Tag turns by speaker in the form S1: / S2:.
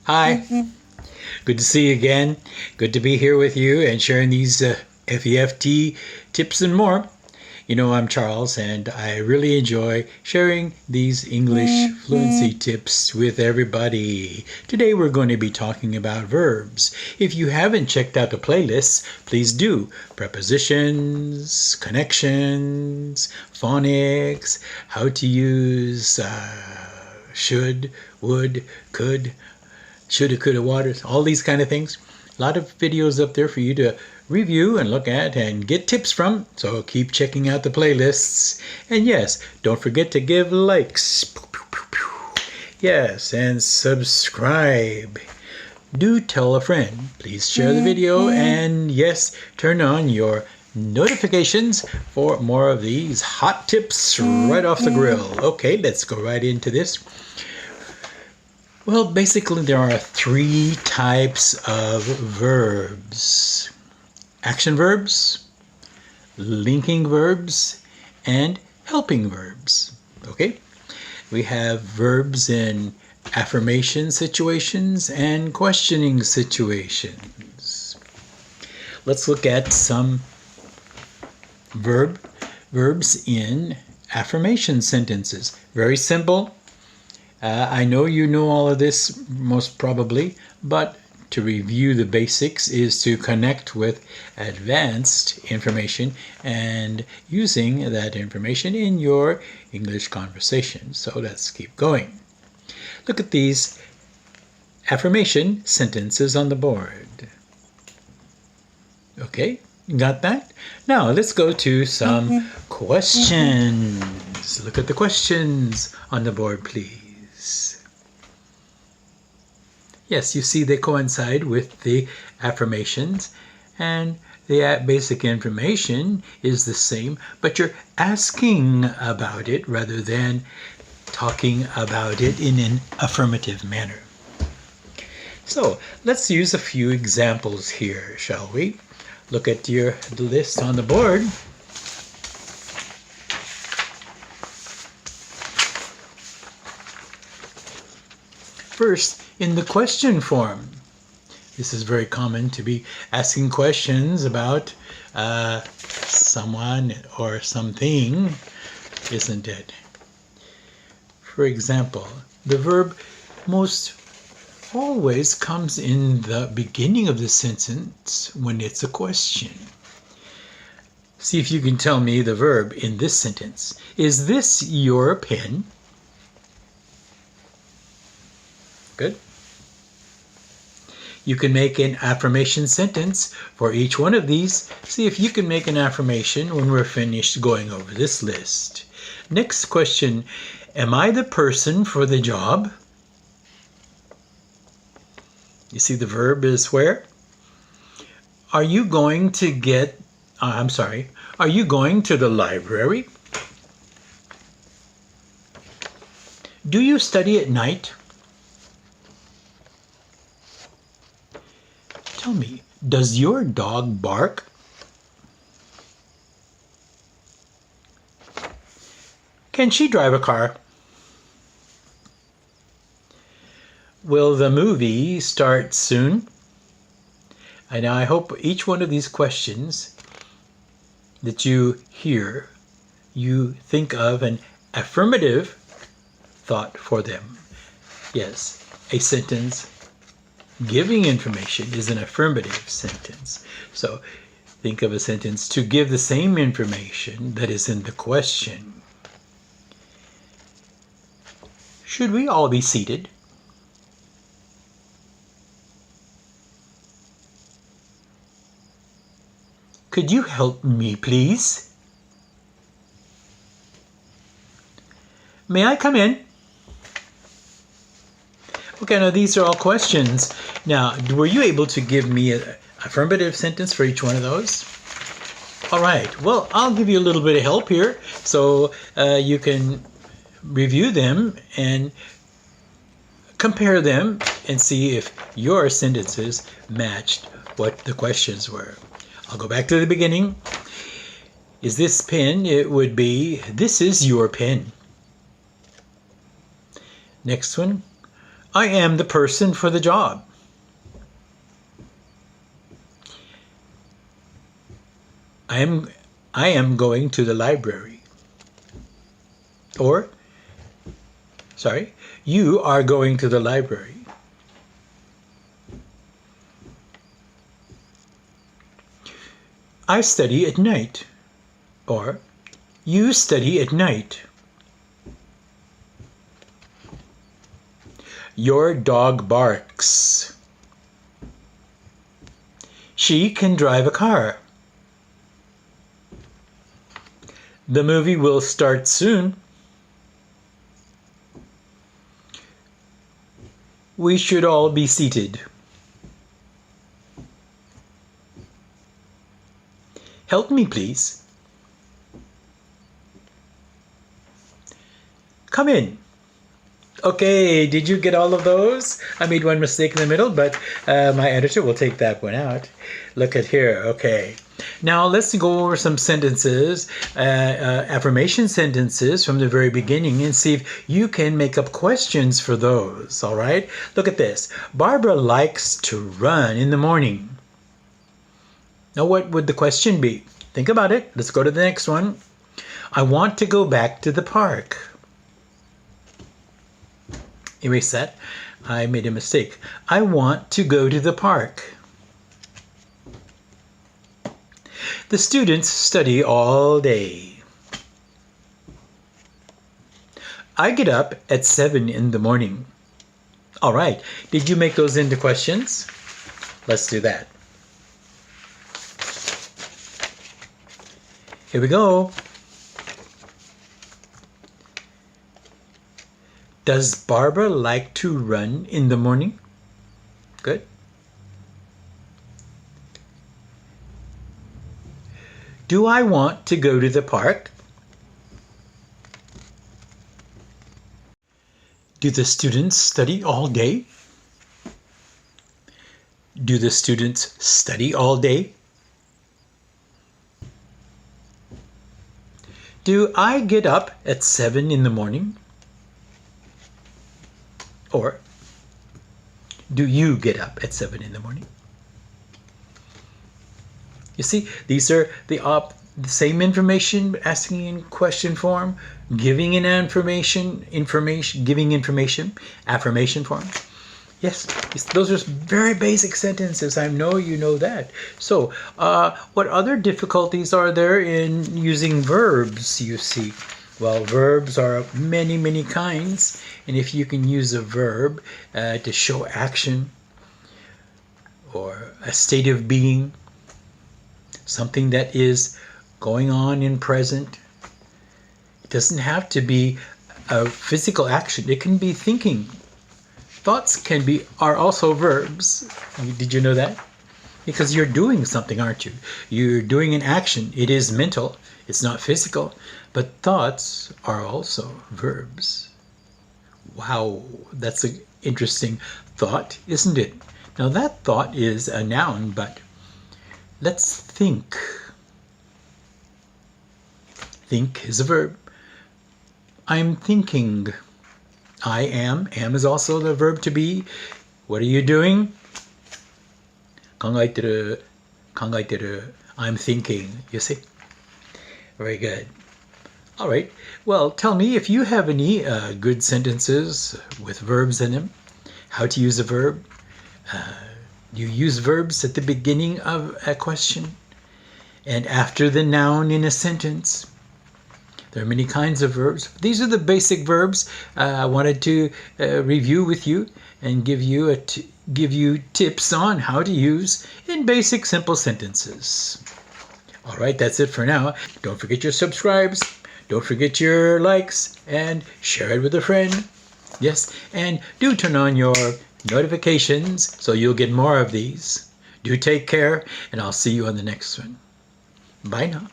S1: Hi, good to see you again. Good to be here with you and sharing these FEFT tips and more. You know, I'm Charles and I really enjoy sharing these English fluency tips with everybody. Today we're going to be talking about verbs. If you haven't checked out the playlists, please do. Prepositions, connections, phonics, how to use should, would, could, shoulda, coulda, woulda, all these kind of things. A lot of videos up there for you to review and look at and get tips from. So keep checking out the playlists. And yes, don't forget to give likes. Yes, and subscribe. Do tell a friend. Please share the video and yes, turn on your notifications for more of these hot tips right off the grill. Okay, let's go right into this. Well, basically there are three types of verbs. Action verbs, linking verbs, and helping verbs. Okay? We have verbs in affirmation situations and questioning situations. Let's look at some verbs in affirmation sentences. Very simple. I know you know all of this most probably, but to review the basics is to connect with advanced information and using that information in your English conversation. So let's keep going. Look at these affirmation sentences on the board. Okay, you got that? Now let's go to some questions. Look at the questions on the board, please. Yes, you see they coincide with the affirmations and the basic information is the same, but you're asking about it rather than talking about it in an affirmative manner. So let's use a few examples here, shall we? Look at the list on the board. First, in the question form. This is very common to be asking questions about someone or something, isn't it? For example, the verb most always comes in the beginning of the sentence when it's a question. See if you can tell me the verb in this sentence. Is this your pen? Good. You can make an affirmation sentence for each one of these. See if you can make an affirmation when we're finished going over this list. Next question, am I the person for the job? You see the verb is where? Are you going to are you going to the library? Do you study at night? Tell me, does your dog bark? Can she drive a car? Will the movie start soon? And I hope each one of these questions that you hear, you think of an affirmative thought for them. Yes, a sentence giving information is an affirmative sentence. So think of a sentence to give the same information that is in the question. Should we all be seated? Could you help me, please? May I come in? Okay, now these are all questions. Now, were you able to give me an affirmative sentence for each one of those? All right, well, I'll give you a little bit of help here so you can review them and compare them and see if your sentences matched what the questions were. I'll go back to the beginning. Is this pen? It would be, this is your pen. Next one. I am the person for the job. I am going to the library. Or, sorry, you are going to the library. I study at night. Or, you study at night. Your dog barks. She can drive a car. The movie will start soon. We should all be seated. Help me, please. Come in. Okay, did you get all of those? I made one mistake in the middle, but my editor will take that one out. Look at here. Okay. Now let's go over some sentences, affirmation sentences from the very beginning, and see if you can make up questions for those. All right? Look at this. Barbara likes to run in the morning. Now what would the question be? Think about it. Let's go to the next one. I want to go back to the park. Erase that. I made a mistake. I want to go to the park. The students study all day. I get up at 7 in the morning. All right. Did you make those into questions? Let's do that. Here we go. Does Barbara like to run in the morning? Good. Do I want to go to the park? Do the students study all day? Do the students study all day? Do I get up at 7 in the morning? Or do you get up at 7 in the morning? You see, these are the same information, asking in question form, giving an giving information, affirmation form. Yes, those are very basic sentences. I know you know that. So, what other difficulties are there in using verbs, you see? Well, verbs are of many, many kinds. And if you can use a verb to show action or a state of being, something that is going on in present, it doesn't have to be a physical action. It can be thinking. Thoughts are also verbs. Did you know that? Because you're doing something, aren't you? You're doing an action. It is mental. It's not physical. But thoughts are also verbs. Wow, that's an interesting thought, isn't it? Now that thought is a noun, but let's think. Think is a verb. I'm thinking. I am. Am is also the verb to be. What are you doing? 考えてる. I'm thinking. You see? Very good. All right. Well, tell me if you have any good sentences with verbs in them. How to use a verb. You use verbs at the beginning of a question and after the noun in a sentence. There are many kinds of verbs. These are the basic verbs I wanted to review with you and give you tips on how to use in basic simple sentences. All right, that's it for now. Don't forget your subscribes. Don't forget your likes and share it with a friend. Yes, and do turn on your notifications so you'll get more of these. Do take care, and I'll see you on the next one. Bye now.